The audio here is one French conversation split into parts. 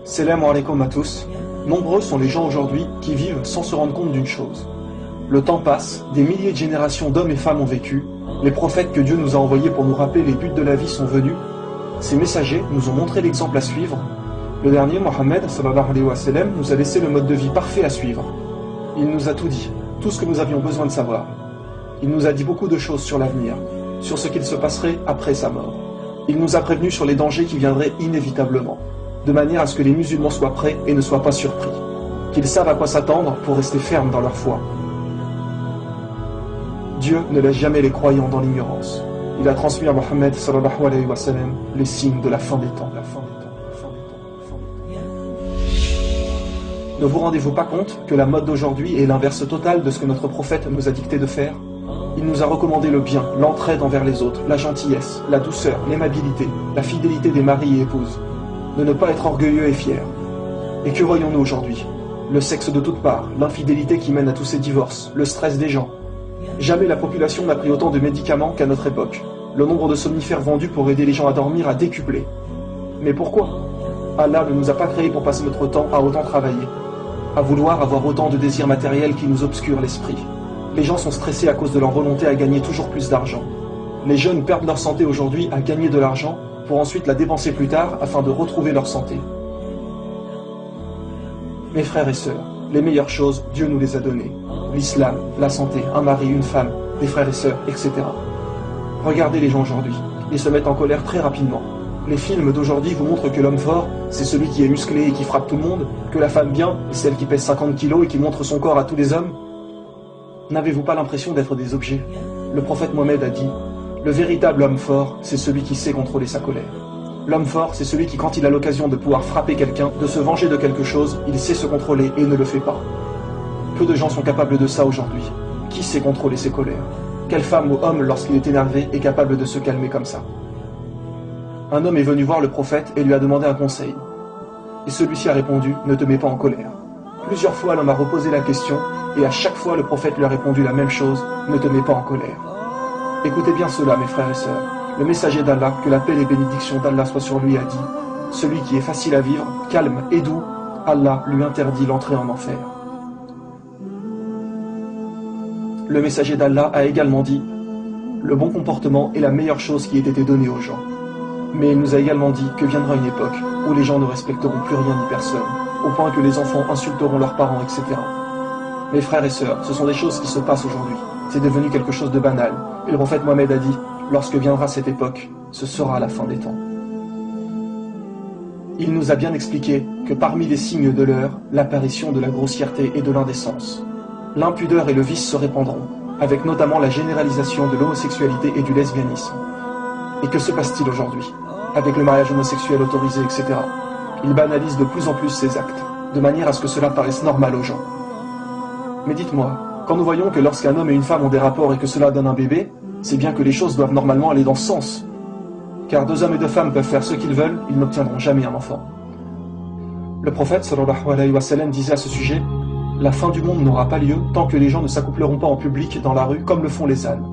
Salam alaikum à tous. Nombreux sont les gens aujourd'hui qui vivent sans se rendre compte d'une chose. Le temps passe, des milliers de générations d'hommes et femmes ont vécu, les prophètes que Dieu nous a envoyés pour nous rappeler les buts de la vie sont venus, ces messagers nous ont montré l'exemple à suivre. Le dernier, Mohammed sallallahu alayhi wa sallam, nous a laissé le mode de vie parfait à suivre. Il nous a tout dit, tout ce que nous avions besoin de savoir. Il nous a dit beaucoup de choses sur l'avenir, sur ce qu'il se passerait après sa mort. Il nous a prévenus sur les dangers qui viendraient inévitablement, de manière à ce que les musulmans soient prêts et ne soient pas surpris, qu'ils savent à quoi s'attendre pour rester fermes dans leur foi. Dieu ne laisse jamais les croyants dans l'ignorance. Il a transmis à Mohammed sallallahu alayhi wa sallam les signes de la fin des temps. Ne vous rendez-vous pas compte que la mode d'aujourd'hui est l'inverse total de ce que notre prophète nous a dicté de faire? Il nous a recommandé le bien, l'entraide envers les autres, la gentillesse, la douceur, l'aimabilité, la fidélité des maris et épouses, de ne pas être orgueilleux et fiers. Et que voyons-nous aujourd'hui? Le sexe de toutes parts, l'infidélité qui mène à tous ces divorces, le stress des gens. Jamais la population n'a pris autant de médicaments qu'à notre époque. Le nombre de somnifères vendus pour aider les gens à dormir a décuplé. Mais pourquoi? Allah ne nous a pas créés pour passer notre temps à autant travailler, à vouloir avoir autant de désirs matériels qui nous obscurent l'esprit. Les gens sont stressés à cause de leur volonté à gagner toujours plus d'argent. Les jeunes perdent leur santé aujourd'hui à gagner de l'argent pour ensuite la dépenser plus tard afin de retrouver leur santé. Mes frères et sœurs, les meilleures choses, Dieu nous les a données. L'islam, la santé, un mari, une femme, des frères et sœurs, etc. Regardez les gens aujourd'hui, ils se mettent en colère très rapidement. Les films d'aujourd'hui vous montrent que l'homme fort, c'est celui qui est musclé et qui frappe tout le monde, que la femme bien, est celle qui pèse 50 kilos et qui montre son corps à tous les hommes. N'avez-vous pas l'impression d'être des objets? Le prophète Mohammed a dit, le véritable homme fort, c'est celui qui sait contrôler sa colère. L'homme fort, c'est celui qui, quand il a l'occasion de pouvoir frapper quelqu'un, de se venger de quelque chose, il sait se contrôler et ne le fait pas. Peu de gens sont capables de ça aujourd'hui. Qui sait contrôler ses colères? Quelle femme ou homme, lorsqu'il est énervé, est capable de se calmer comme ça? Un homme est venu voir le prophète et lui a demandé un conseil. Et celui-ci a répondu, ne te mets pas en colère. Plusieurs fois l'homme a reposé la question, et à chaque fois le prophète lui a répondu la même chose, ne te mets pas en colère. Écoutez bien cela, mes frères et sœurs. Le messager d'Allah, que la paix et les bénédictions d'Allah soient sur lui, a dit, celui qui est facile à vivre, calme et doux, Allah lui interdit l'entrée en enfer. Le messager d'Allah a également dit, le bon comportement est la meilleure chose qui ait été donnée aux gens. Mais il nous a également dit que viendra une époque où les gens ne respecteront plus rien ni personne, au point que les enfants insulteront leurs parents, etc. Mes frères et sœurs, ce sont des choses qui se passent aujourd'hui. C'est devenu quelque chose de banal. Et le prophète Mohammed a dit, lorsque viendra cette époque, ce sera la fin des temps. Il nous a bien expliqué que parmi les signes de l'heure, l'apparition de la grossièreté et de l'indécence. L'impudeur et le vice se répandront, avec notamment la généralisation de l'homosexualité et du lesbianisme. Et que se passe-t-il aujourd'hui, avec le mariage homosexuel autorisé, etc. Ils banalisent de plus en plus ces actes, de manière à ce que cela paraisse normal aux gens. Mais dites-moi, quand nous voyons que lorsqu'un homme et une femme ont des rapports et que cela donne un bébé, c'est bien que les choses doivent normalement aller dans ce sens. Car deux hommes et deux femmes peuvent faire ce qu'ils veulent, ils n'obtiendront jamais un enfant. Le prophète sallallahu alayhi wa sallam disait à ce sujet, la fin du monde n'aura pas lieu tant que les gens ne s'accoupleront pas en public dans la rue comme le font les ânes.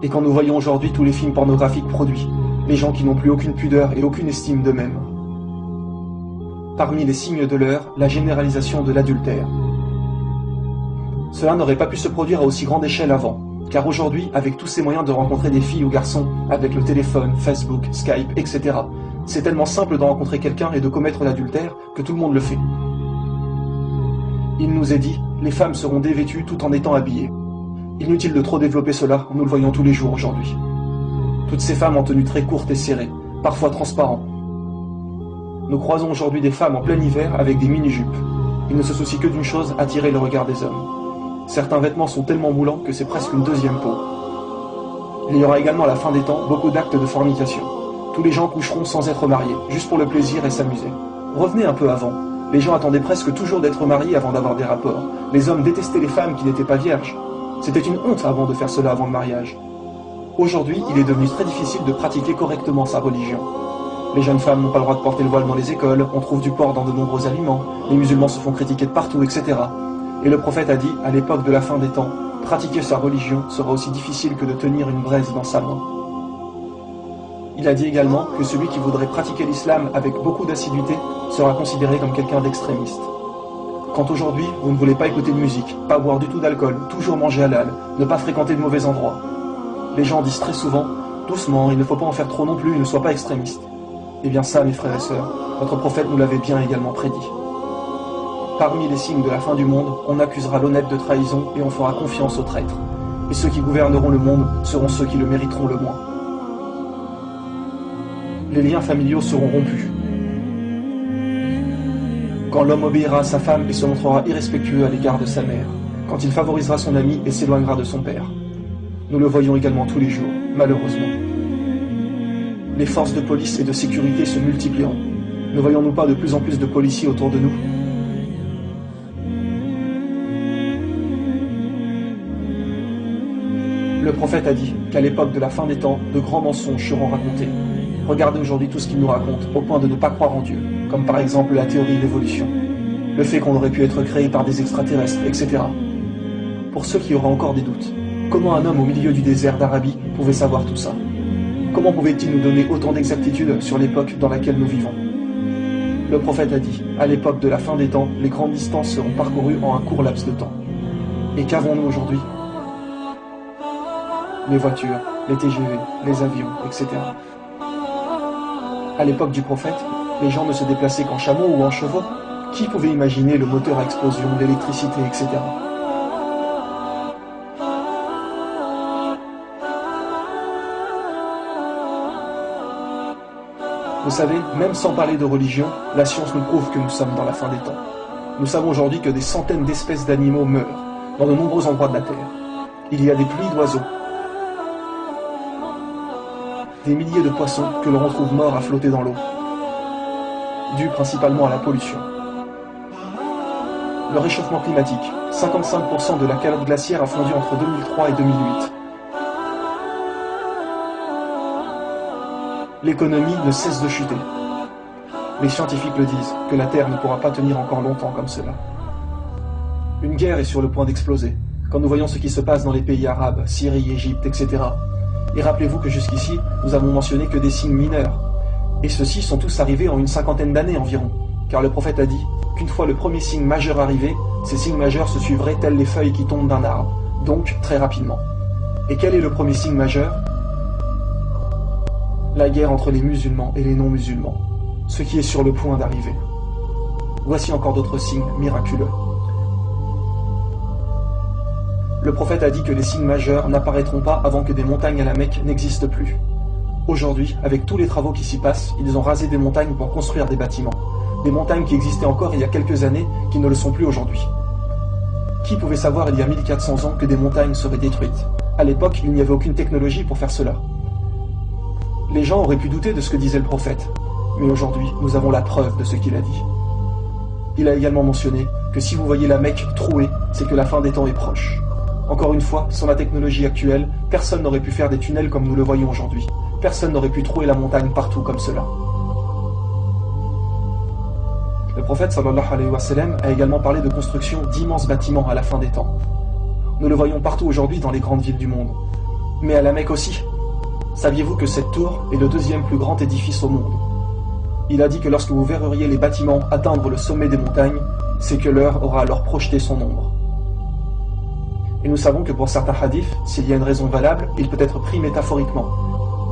Et quand nous voyons aujourd'hui tous les films pornographiques produits, les gens qui n'ont plus aucune pudeur et aucune estime d'eux-mêmes. Parmi les signes de l'heure, la généralisation de l'adultère. Cela n'aurait pas pu se produire à aussi grande échelle avant, car aujourd'hui, avec tous ces moyens de rencontrer des filles ou garçons, avec le téléphone, Facebook, Skype, etc., c'est tellement simple de rencontrer quelqu'un et de commettre l'adultère que tout le monde le fait. Il nous est dit, les femmes seront dévêtues tout en étant habillées. Inutile de trop développer cela, nous le voyons tous les jours aujourd'hui. Toutes ces femmes en tenue très courte et serrée, parfois transparent. Nous croisons aujourd'hui des femmes en plein hiver avec des mini-jupes. Ils ne se soucient que d'une chose, attirer le regard des hommes. Certains vêtements sont tellement moulants que c'est presque une deuxième peau. Il y aura également à la fin des temps beaucoup d'actes de fornication. Tous les gens coucheront sans être mariés, juste pour le plaisir et s'amuser. Revenez un peu avant. Les gens attendaient presque toujours d'être mariés avant d'avoir des rapports. Les hommes détestaient les femmes qui n'étaient pas vierges. C'était une honte avant de faire cela avant le mariage. Aujourd'hui, il est devenu très difficile de pratiquer correctement sa religion. Les jeunes femmes n'ont pas le droit de porter le voile dans les écoles, on trouve du porc dans de nombreux aliments, les musulmans se font critiquer de partout, etc. Et le prophète a dit, à l'époque de la fin des temps, pratiquer sa religion sera aussi difficile que de tenir une braise dans sa main. Il a dit également que celui qui voudrait pratiquer l'islam avec beaucoup d'assiduité sera considéré comme quelqu'un d'extrémiste. Quand aujourd'hui, vous ne voulez pas écouter de musique, pas boire du tout d'alcool, toujours manger halal, ne pas fréquenter de mauvais endroits, les gens disent très souvent « doucement, il ne faut pas en faire trop non plus, ne sois pas extrémiste ». Eh bien ça, mes frères et sœurs, notre prophète nous l'avait bien également prédit. Parmi les signes de la fin du monde, on accusera l'honnête de trahison et on fera confiance aux traîtres. Et ceux qui gouverneront le monde seront ceux qui le mériteront le moins. Les liens familiaux seront rompus. Quand l'homme obéira à sa femme et se montrera irrespectueux à l'égard de sa mère, quand il favorisera son ami et s'éloignera de son père. Nous le voyons également tous les jours, malheureusement. Les forces de police et de sécurité se multiplieront. Ne voyons-nous pas de plus en plus de policiers autour de nous? Le prophète a dit qu'à l'époque de la fin des temps, de grands mensonges seront racontés. Regardez aujourd'hui tout ce qu'il nous raconte, au point de ne pas croire en Dieu, comme par exemple la théorie de l'évolution, le fait qu'on aurait pu être créé par des extraterrestres, etc. Pour ceux qui auraient encore des doutes, comment un homme au milieu du désert d'Arabie pouvait savoir tout ça? Comment pouvait-il nous donner autant d'exactitude sur l'époque dans laquelle nous vivons? Le prophète a dit, à l'époque de la fin des temps, les grandes distances seront parcourues en un court laps de temps. Et qu'avons-nous aujourd'hui? Les voitures, les TGV, les avions, etc. À l'époque du prophète, les gens ne se déplaçaient qu'en chameau ou en chevaux. Qui pouvait imaginer le moteur à explosion, l'électricité, etc. Vous savez, même sans parler de religion, la science nous prouve que nous sommes dans la fin des temps. Nous savons aujourd'hui que des centaines d'espèces d'animaux meurent dans de nombreux endroits de la Terre. Il y a des pluies d'oiseaux, des milliers de poissons que l'on retrouve morts à flotter dans l'eau, dû principalement à la pollution. Le réchauffement climatique, 55% de la calotte glaciaire a fondu entre 2003 et 2008. L'économie ne cesse de chuter. Les scientifiques le disent, que la Terre ne pourra pas tenir encore longtemps comme cela. Une guerre est sur le point d'exploser, quand nous voyons ce qui se passe dans les pays arabes, Syrie, Égypte, etc. Et rappelez-vous que jusqu'ici, nous avons mentionné que des signes mineurs. Et ceux-ci sont tous arrivés en une cinquantaine d'années environ, car le prophète a dit qu'une fois le premier signe majeur arrivé, ces signes majeurs se suivraient tels les feuilles qui tombent d'un arbre, donc très rapidement. Et quel est le premier signe majeur? La guerre entre les musulmans et les non-musulmans, ce qui est sur le point d'arriver. Voici encore d'autres signes miraculeux. Le prophète a dit que les signes majeurs n'apparaîtront pas avant que des montagnes à la Mecque n'existent plus. Aujourd'hui, avec tous les travaux qui s'y passent, ils ont rasé des montagnes pour construire des bâtiments. Des montagnes qui existaient encore il y a quelques années, qui ne le sont plus aujourd'hui. Qui pouvait savoir il y a 1400 ans que des montagnes seraient détruites? À l'époque, il n'y avait aucune technologie pour faire cela. Les gens auraient pu douter de ce que disait le prophète, mais aujourd'hui, nous avons la preuve de ce qu'il a dit. Il a également mentionné que si vous voyez la Mecque trouée, c'est que la fin des temps est proche. Encore une fois, sans la technologie actuelle, personne n'aurait pu faire des tunnels comme nous le voyons aujourd'hui. Personne n'aurait pu trouer la montagne partout comme cela. Le prophète sallallahu alayhi wa sallam a également parlé de construction d'immenses bâtiments à la fin des temps. Nous le voyons partout aujourd'hui dans les grandes villes du monde. Mais à la Mecque aussi. Saviez-vous que cette tour est le deuxième plus grand édifice au monde? Il a dit que lorsque vous verriez les bâtiments atteindre le sommet des montagnes, c'est que l'heure aura alors projeté son ombre. Et nous savons que pour certains hadiths, s'il y a une raison valable, il peut être pris métaphoriquement.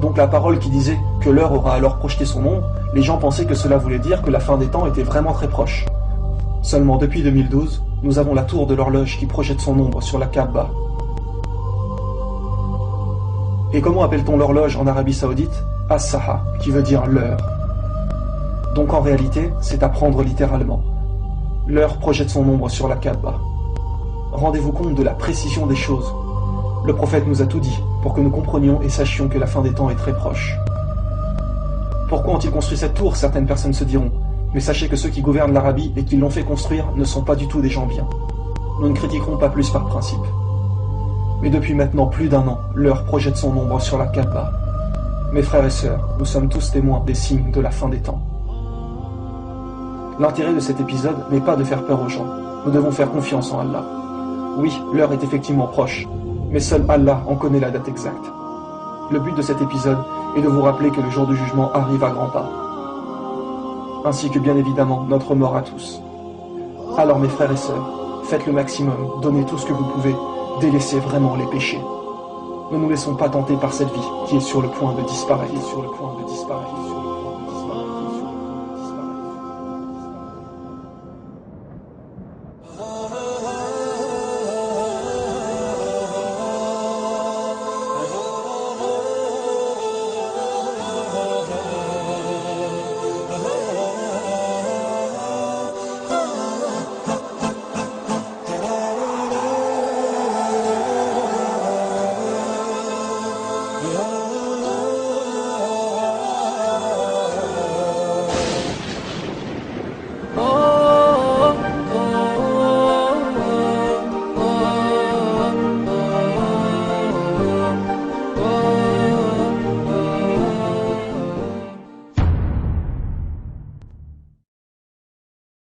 Donc la parole qui disait que l'heure aura alors projeté son ombre, les gens pensaient que cela voulait dire que la fin des temps était vraiment très proche. Seulement depuis 2012, nous avons la tour de l'horloge qui projette son ombre sur la Kaaba. Et comment appelle-t-on l'horloge en Arabie Saoudite? As-Saha, qui veut dire l'heure. Donc en réalité, c'est à prendre littéralement. L'heure projette son ombre sur la Kaaba. Rendez-vous compte de la précision des choses. Le prophète nous a tout dit, pour que nous comprenions et sachions que la fin des temps est très proche. Pourquoi ont-ils construit cette tour? Certaines personnes se diront. Mais sachez que ceux qui gouvernent l'Arabie et qui l'ont fait construire ne sont pas du tout des gens bien. Nous ne critiquerons pas plus par principe. Mais depuis maintenant plus d'un an, l'heure projette son ombre sur la Kaaba. Mes frères et sœurs, nous sommes tous témoins des signes de la fin des temps. L'intérêt de cet épisode n'est pas de faire peur aux gens. Nous devons faire confiance en Allah. Oui, l'heure est effectivement proche, mais seul Allah en connaît la date exacte. Le but de cet épisode est de vous rappeler que le jour du jugement arrive à grands pas, ainsi que bien évidemment notre mort à tous. Alors mes frères et sœurs, faites le maximum, donnez tout ce que vous pouvez, délaissez vraiment les péchés. Ne nous laissons pas tenter par cette vie qui est sur le point de disparaître.